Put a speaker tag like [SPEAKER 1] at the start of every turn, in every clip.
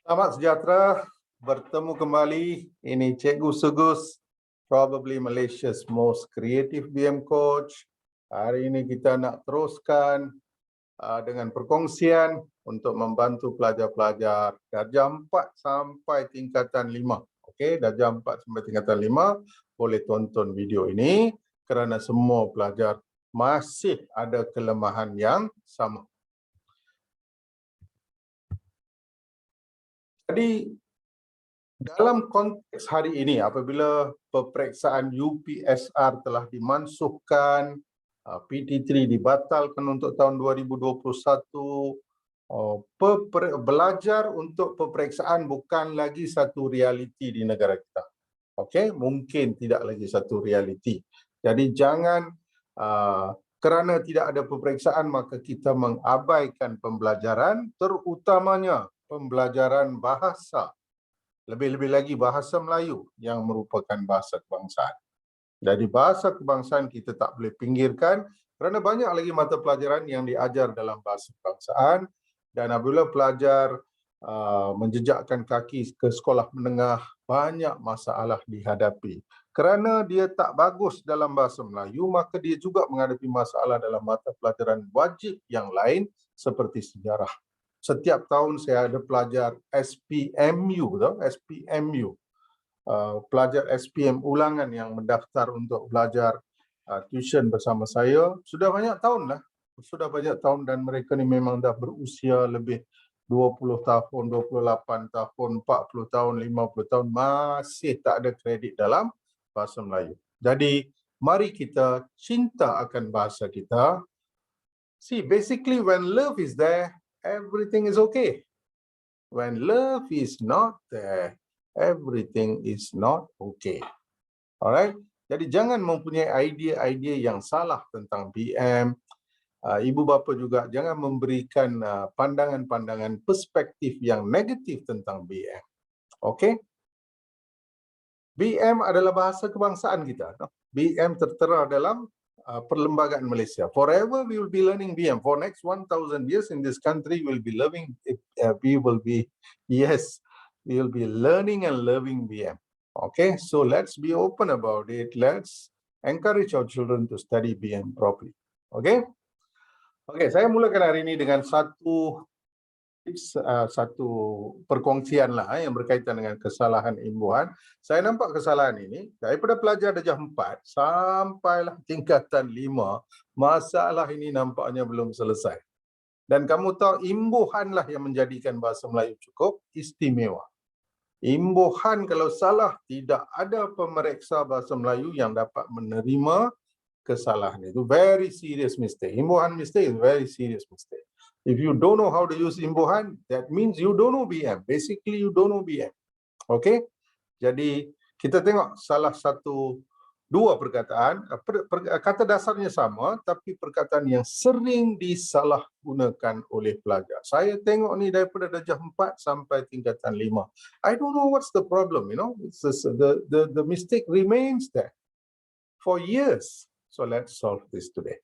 [SPEAKER 1] Selamat sejahtera, bertemu kembali. Ini Cikgu Sugus, probably Malaysia's most creative BM coach. Hari ini kita nak teruskan dengan perkongsian untuk membantu pelajar-pelajar darjah 4 sampai tingkatan 5. Okey, darjah 4 sampai tingkatan 5 boleh tonton video ini kerana semua pelajar masih ada kelemahan yang sama. Jadi dalam konteks hari ini, apabila peperiksaan UPSR telah dimansuhkan, PT3 dibatalkan untuk tahun 2021, belajar untuk peperiksaan bukan lagi satu realiti di negara kita. Okey, mungkin tidak lagi satu realiti. Jadi jangan kerana tidak ada peperiksaan maka kita mengabaikan pembelajaran, terutamanya pembelajaran bahasa. Lebih-lebih lagi bahasa Melayu yang merupakan bahasa kebangsaan. Jadi bahasa kebangsaan kita tak boleh pinggirkan kerana banyak lagi mata pelajaran yang diajar dalam bahasa kebangsaan, dan apabila pelajar menjejakkan kaki ke sekolah menengah, banyak masalah dihadapi. Kerana dia tak bagus dalam bahasa Melayu, maka dia juga menghadapi masalah dalam mata pelajaran wajib yang lain seperti sejarah. Setiap tahun saya ada pelajar SPMU, pelajar SPM ulangan yang mendaftar untuk belajar tuition bersama saya. Sudah banyak tahun dan mereka ni memang dah berusia lebih 20 tahun, 28 tahun, 40 tahun, 50 tahun, masih tak ada kredit dalam bahasa Melayu. Jadi, mari kita cinta akan bahasa kita. See, basically when love is there, everything is okay. When love is not there, everything is not okay. Alright? Jadi jangan mempunyai idea-idea yang salah tentang BM. Ibu bapa juga jangan memberikan pandangan-pandangan perspektif yang negatif tentang BM. Okay? BM adalah bahasa kebangsaan kita. BM tertera dalam Perlembagaan Malaysia. Forever we will be learning BM. For next 1000 years in this country we will be learning and loving BM. Okay, so let's be open about it. Let's encourage our children to study BM properly. Okay? Okay, saya mulakan hari ini dengan satu perkongsian lah yang berkaitan dengan kesalahan imbuhan. Saya nampak kesalahan ini daripada pelajar darjah 4 sampailah tingkatan 5, masalah ini nampaknya belum selesai. Dan kamu tahu imbuhanlah yang menjadikan bahasa Melayu cukup istimewa. Imbuhan kalau salah, tidak ada pemeriksa bahasa Melayu yang dapat menerima kesalahan itu. Very serious mistake. Imbuhan mistake is very serious mistake. If you don't know how to use imbuhan, that means you don't know BM. Basically, you don't know BM. Okay? Jadi, kita tengok dua perkataan. Kata dasarnya sama, tapi perkataan yang sering disalahgunakan oleh pelajar. Saya tengok ni daripada darjah 4 sampai tingkatan 5. I don't know what's the problem, you know. The mistake remains there for years. So let's solve this today.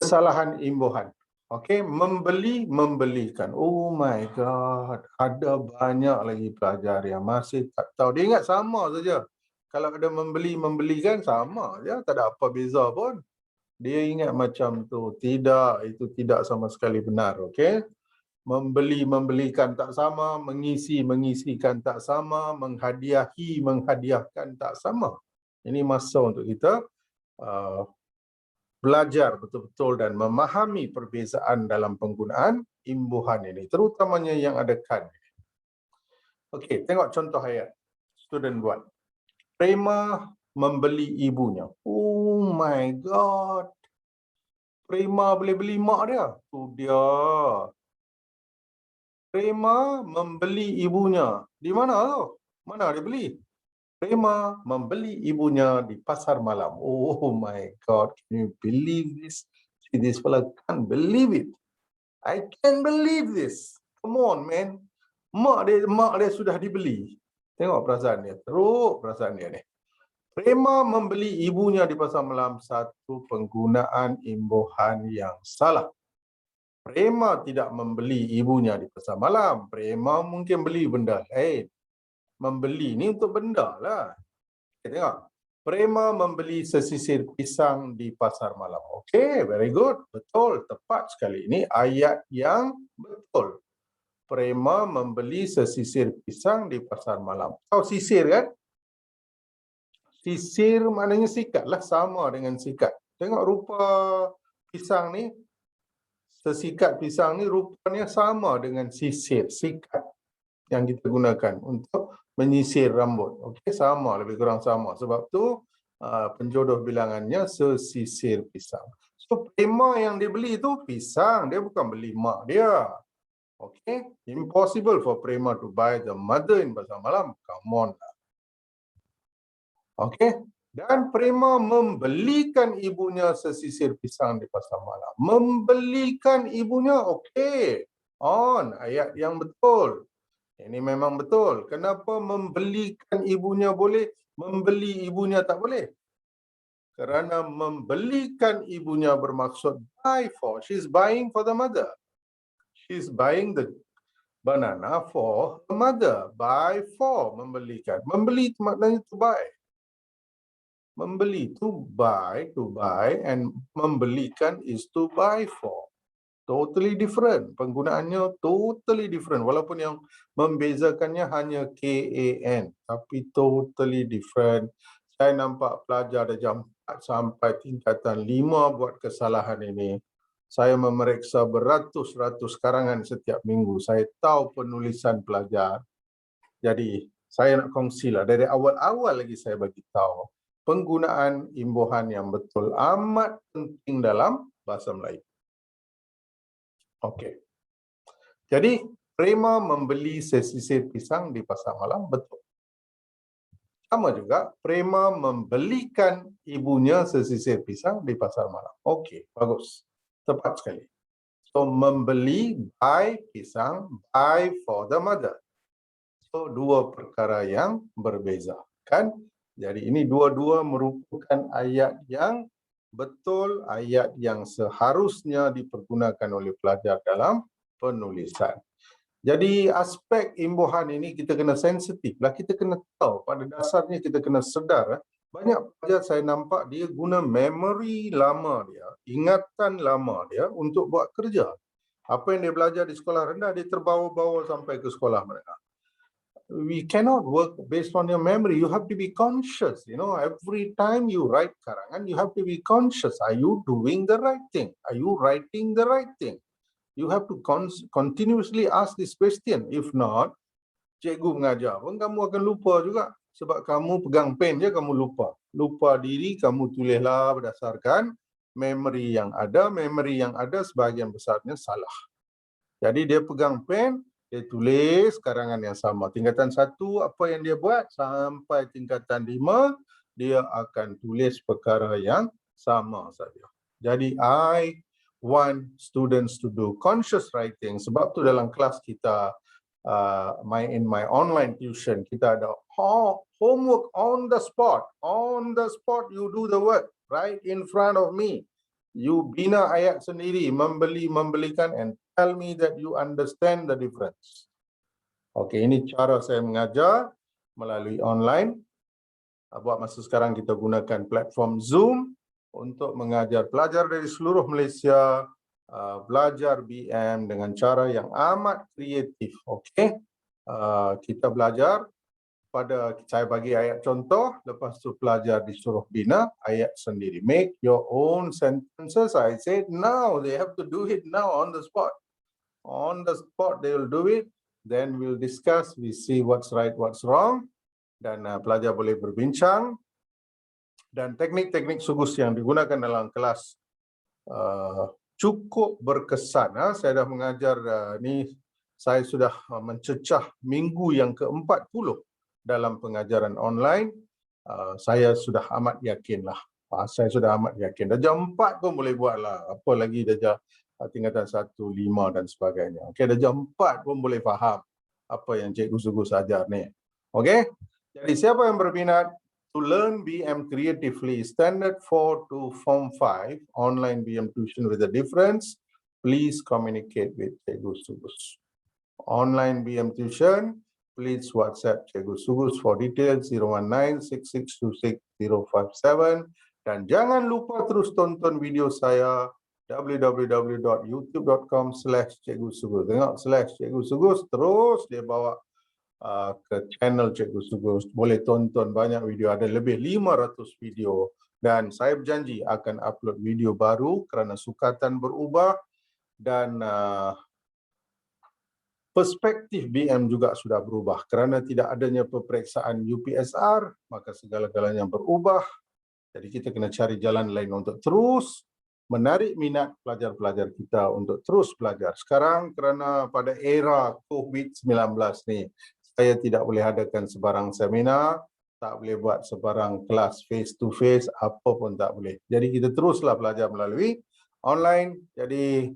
[SPEAKER 1] Kesalahan imbuhan. Okey, membelikan. Oh my God, ada banyak lagi pelajar yang masih tak tahu. Dia ingat sama saja. Kalau ada membelikan sama saja, tak ada apa beza pun. Dia ingat macam tu. Tidak, itu tidak sama sekali benar. Okey, membelikan tak sama, mengisikan tak sama, menghadiahkan tak sama. Ini masa untuk kita belajar betul-betul dan memahami perbezaan dalam penggunaan imbuhan ini, terutamanya yang ada kad. Okey, tengok contoh ayat. Student buat. Prema membeli ibunya. Oh my God. Prema boleh beli mak dia. Tu dia. Prema membeli ibunya. Di mana tu? Mana dia beli? Prema membeli ibunya di pasar malam. Oh my God, can you believe this? See, this fellow can't believe it. I can't believe this. Come on, man. Mak dia sudah dibeli. Tengok perasaan dia. Teruk perasaan dia ni. Prema membeli ibunya di pasar malam, satu penggunaan imbuhan yang salah. Prema tidak membeli ibunya di pasar malam. Prema mungkin beli benda lain. Membeli ni untuk benda lah. Kita tengok. Prema membeli sesisir pisang di pasar malam. Okey, very good. Betul, tepat sekali. Ini ayat yang betul. Prema membeli sesisir pisang di pasar malam. Tahu sisir kan? Sisir maknanya sikat lah, sama dengan sikat. Tengok rupa pisang ni, sesikat pisang ni rupanya sama dengan sisir, sikat yang kita gunakan untuk menyisir rambut. Okey, sama, lebih kurang sama. Sebab tu penjodoh bilangannya sesisir pisang. So prema yang dia beli tu pisang, dia bukan beli mak dia. Okey, impossible for prema to buy the mother in pasar malam. Come on. Okey, dan prema membelikan ibunya sesisir pisang di pasar malam. Membelikan ibunya, okey. On, ayat yang betul. Ini memang betul. Kenapa membelikan ibunya boleh, membeli ibunya tak boleh? Kerana membelikan ibunya bermaksud buy for. She's buying for the mother. She's buying the banana for the mother. Buy for, membelikan. Membeli itu maknanya to buy. Membeli to buy, and membelikan is to buy for. Totally different. Penggunaannya totally different. Walaupun yang membezakannya hanya KAN. Tapi totally different. Saya nampak pelajar darjah 4 sampai tingkatan 5 buat kesalahan ini. Saya memeriksa beratus-ratus karangan setiap minggu. Saya tahu penulisan pelajar. Jadi, saya nak kongsilah. Dari awal-awal lagi saya bagi tahu. Penggunaan imbuhan yang betul amat penting dalam bahasa Melayu. Okey. Jadi, prema membeli sesisir pisang di pasar malam, betul. Sama juga, prema membelikan ibunya sesisir pisang di pasar malam. Okey, bagus. Tepat sekali. So, membeli, buy pisang, buy for the mother. So, dua perkara yang berbeza. Kan? Jadi, ini dua-dua merupakan ayat yang betul, ayat yang seharusnya dipergunakan oleh pelajar dalam penulisan. Jadi aspek imbuhan ini kita kena sensitif lah, kita kena tahu, pada dasarnya kita kena sedar. Banyak pelajar saya nampak dia guna memori lama dia, ingatan lama dia untuk buat kerja. Apa yang dia belajar di sekolah rendah, dia terbawa-bawa sampai ke sekolah mereka. We cannot work based on your memory. You have to be conscious. Every time you write karangan, you have to be conscious. Are you doing the right thing? Are you writing the right thing? You have to continuously ask this question. If not, cikgu mengajar pun kamu akan lupa juga. Sebab kamu pegang pen je, kamu lupa. Lupa diri, kamu tulislah berdasarkan memory yang ada. Memory yang ada sebahagian besarnya salah. Jadi dia pegang pen, dia tulis karangan yang sama. Tingkatan 1, apa yang dia buat, sampai tingkatan 5, dia akan tulis perkara yang sama saja. Jadi, I want students to do conscious writing. Sebab tu dalam kelas kita, in my online tuition, kita ada homework on the spot. On the spot, you do the work right in front of me. You bina ayat sendiri, membelikan, and tell me that you understand the difference. Okey, ini cara saya mengajar melalui online. Buat masa sekarang kita gunakan platform Zoom untuk mengajar pelajar dari seluruh Malaysia belajar BM dengan cara yang amat kreatif. Okey, kita belajar saya bagi ayat contoh, lepas tu pelajar disuruh bina ayat sendiri. Make your own sentences. I said now, they have to do it now on the spot. On the spot they will do it. Then we'll discuss, we see what's right, what's wrong. Dan pelajar boleh berbincang. Dan teknik-teknik sugus yang digunakan dalam kelas cukup berkesan. Saya dah mengajar saya sudah mencecah minggu yang ke-40 dalam pengajaran online. Saya sudah amat yakinlah. Saya sudah amat yakin. Darjah 4 pun boleh buatlah. Apa lagi darjah tingkatan 1, 5 dan sebagainya. Okey, darjah 4 pun boleh faham apa yang Cikgu Sugus ajar ni. Okey? Jadi siapa yang berminat to learn BM creatively, standard 4 to form 5, online BM tuition with a difference, please communicate with Cikgu Sugus. Online BM tuition, please WhatsApp Cikgu Sugus for details 019-6626-057. Dan jangan lupa terus tonton video saya www.youtube.com/Cikgu Sugus. Tengok /Cikgu Sugus, terus dia bawa ke channel Cikgu Sugus. Boleh tonton banyak video, ada lebih 500 video. Dan saya berjanji akan upload video baru kerana sukatan berubah dan perspektif BM juga sudah berubah. Kerana tidak adanya peperiksaan UPSR, maka segala-galanya berubah. Jadi kita kena cari jalan lain untuk terus menarik minat pelajar-pelajar kita untuk terus belajar. Sekarang kerana pada era COVID-19 ni, saya tidak boleh adakan sebarang seminar, tak boleh buat sebarang kelas face to face, apa pun tak boleh. Jadi kita teruslah belajar melalui online. Jadi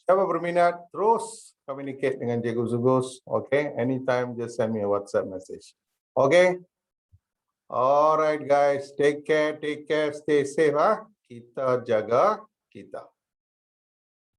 [SPEAKER 1] siapa berminat, terus communicate dengan Cikgu Sugus. Okay, anytime just send me a WhatsApp message. Okay. Alright guys, take care, stay safe. Kita jaga kita.